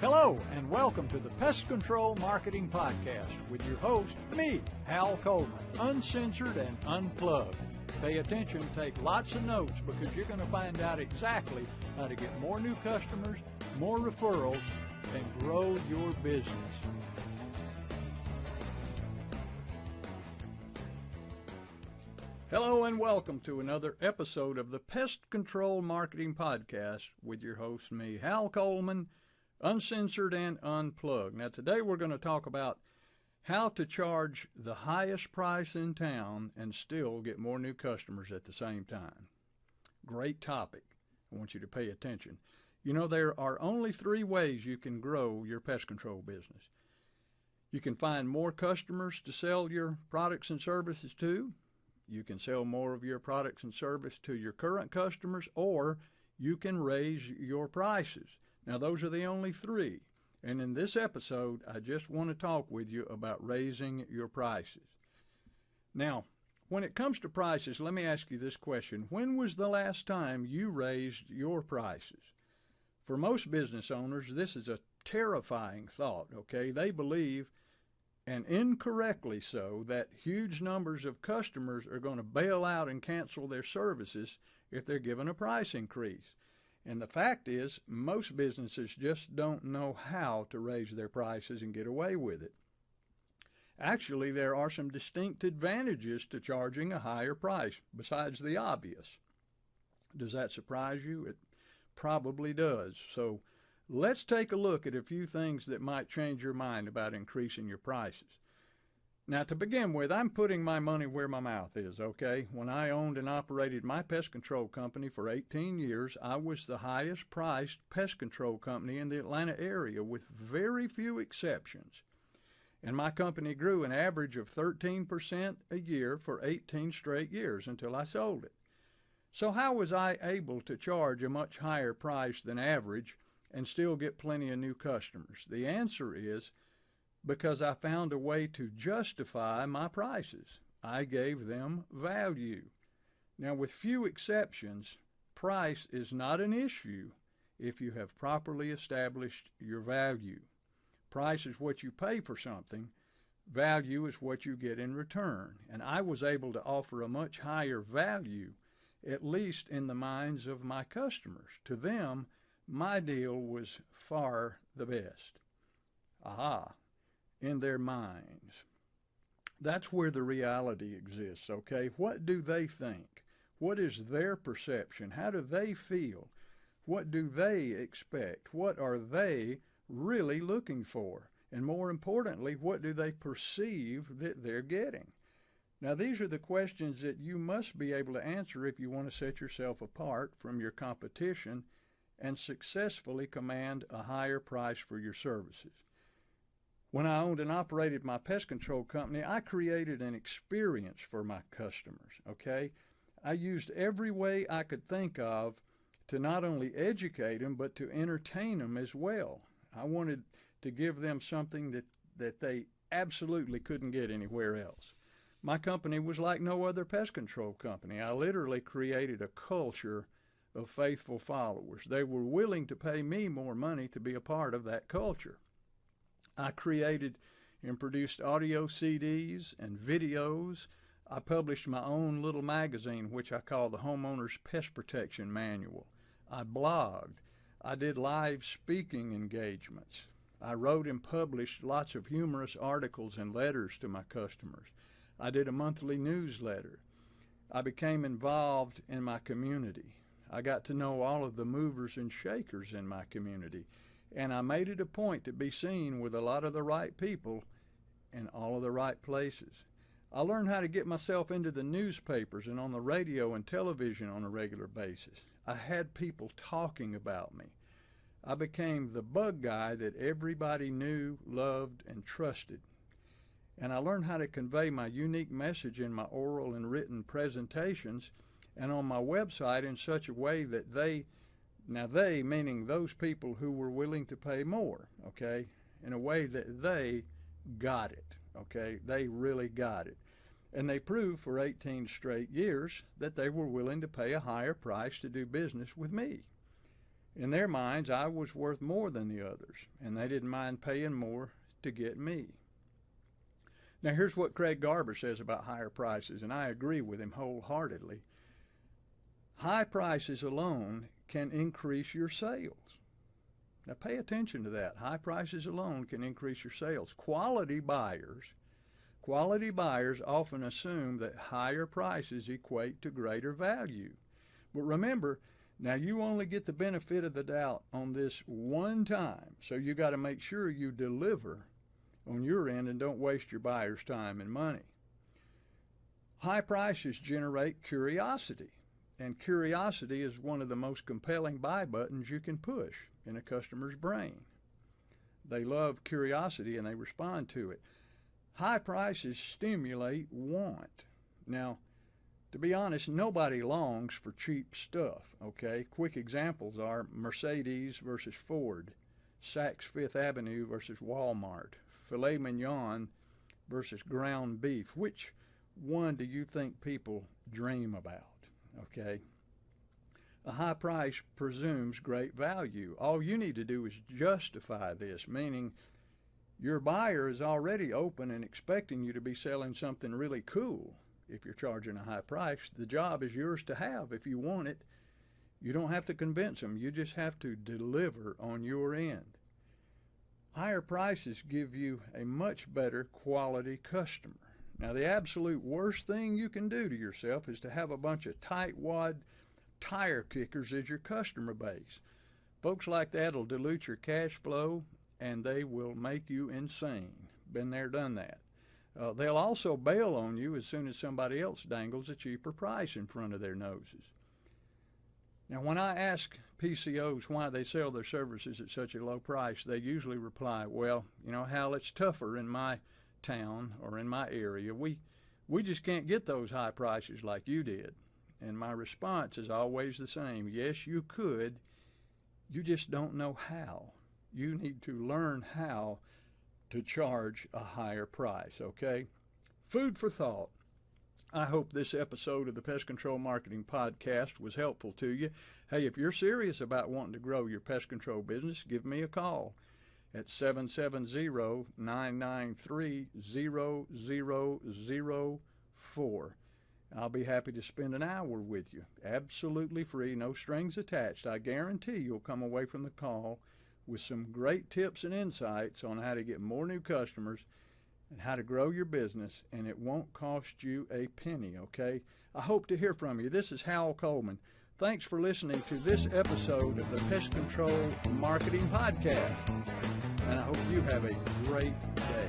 Hello, and welcome to the Pest Control Marketing Podcast with your host, me, Hal Coleman, uncensored and unplugged. Pay attention, take lots of notes, because you're going to find out exactly how to get more new customers, more referrals, and grow your business. Hello, and welcome to another episode of the Pest Control Marketing Podcast with your host, me, Hal Coleman, uncensored and unplugged. Now, today we're going to talk about how to charge the highest price in town and still get more new customers at the same time. Great topic. I want you to pay attention. You know, there are only 3 ways you can grow your pest control business. You can find more customers to sell your products and services to. You can sell more of your products and service to your current customers, or you can raise your prices. Now, those are the only 3. And in this episode, I just want to talk with you about raising your prices. Now, when it comes to prices, let me ask you this question. When was the last time you raised your prices? For most business owners, this is a terrifying thought, okay? They believe, and incorrectly so, that huge numbers of customers are going to bail out and cancel their services if they're given a price increase. And the fact is, most businesses just don't know how to raise their prices and get away with it. Actually, there are some distinct advantages to charging a higher price, besides the obvious. Does that surprise you? It probably does. So let's take a look at a few things that might change your mind about increasing your prices. Now, to begin with, I'm putting my money where my mouth is, okay? When I owned and operated my pest control company for 18 years, I was the highest priced pest control company in the Atlanta area with very few exceptions. And my company grew an average of 13% a year for 18 straight years until I sold it. So how was I able to charge a much higher price than average and still get plenty of new customers? The answer is because I found a way to justify my prices. I gave them value. Now, with few exceptions, price is not an issue if you have properly established your value. Price is what you pay for something. Value is what you get in return. And I was able to offer a much higher value, at least in the minds of my customers. To them, my deal was far the best. Aha. In their minds. That's where the reality exists, okay? What do they think? What is their perception? How do they feel? What do they expect? What are they really looking for? And more importantly, what do they perceive that they're getting? Now, these are the questions that you must be able to answer if you want to set yourself apart from your competition and successfully command a higher price for your services. When I owned and operated my pest control company, I created an experience for my customers, okay? I used every way I could think of to not only educate them, but to entertain them as well. I wanted to give them something that they absolutely couldn't get anywhere else. My company was like no other pest control company. I literally created a culture of faithful followers. They were willing to pay me more money to be a part of that culture. I created and produced audio CDs and videos. I published my own little magazine, which I call the Homeowner's Pest Protection Manual. I blogged. I did live speaking engagements. I wrote and published lots of humorous articles and letters to my customers. I did a monthly newsletter. I became involved in my community. I got to know all of the movers and shakers in my community. And I made it a point to be seen with a lot of the right people in all of the right places. I learned how to get myself into the newspapers and on the radio and television on a regular basis. I had people talking about me. I became the bug guy that everybody knew, loved, and trusted. And I learned how to convey my unique message in my oral and written presentations and on my website in such a way that they, meaning those people who were willing to pay more, okay, in a way that they got it, okay? They really got it. And they proved for 18 straight years that they were willing to pay a higher price to do business with me. In their minds, I was worth more than the others, and they didn't mind paying more to get me. Now, here's what Craig Garber says about higher prices, and I agree with him wholeheartedly. High prices alone can increase your sales. Now, pay attention to that. High prices alone can increase your sales. Quality buyers often assume that higher prices equate to greater value. But remember, now you only get the benefit of the doubt on this one time, so you got to make sure you deliver on your end and don't waste your buyer's time and money. High prices generate curiosity, and curiosity is one of the most compelling buy buttons you can push in a customer's brain. They love curiosity and they respond to it. High prices stimulate want. Now, to be honest, nobody longs for cheap stuff, okay? Quick examples are Mercedes versus Ford, Saks Fifth Avenue versus Walmart, filet mignon versus ground beef. Which one do you think people dream about, okay? A high price presumes great value. All you need to do is justify this, meaning your buyer is already open and expecting you to be selling something really cool. If you're charging a high price, the job is yours to have if you want it. You don't have to convince them. You just have to deliver on your end. Higher prices give you a much better quality customer. Now, the absolute worst thing you can do to yourself is to have a bunch of tightwad tire kickers as your customer base. Folks like that will dilute your cash flow, and they will make you insane. Been there, done that. They'll also bail on you as soon as somebody else dangles a cheaper price in front of their noses. Now, when I ask PCOs why they sell their services at such a low price, they usually reply, well, Hal, it's tougher in my town or in my area. We just can't get those high prices like you did. And my response is always the same. Yes, you could. You just don't know how. You need to learn how to charge a higher price, okay? Food for thought. I hope this episode of the Pest Control Marketing Podcast was helpful to you. Hey, if you're serious about wanting to grow your pest control business, give me a call at 770-993-0004. I'll be happy to spend an hour with you, absolutely free, no strings attached. I guarantee you'll come away from the call with some great tips and insights on how to get more new customers and how to grow your business, and it won't cost you a penny, okay? I hope to hear from you. This is Hal Coleman. Thanks for listening to this episode of the Pest Control Marketing Podcast, and I hope you have a great day.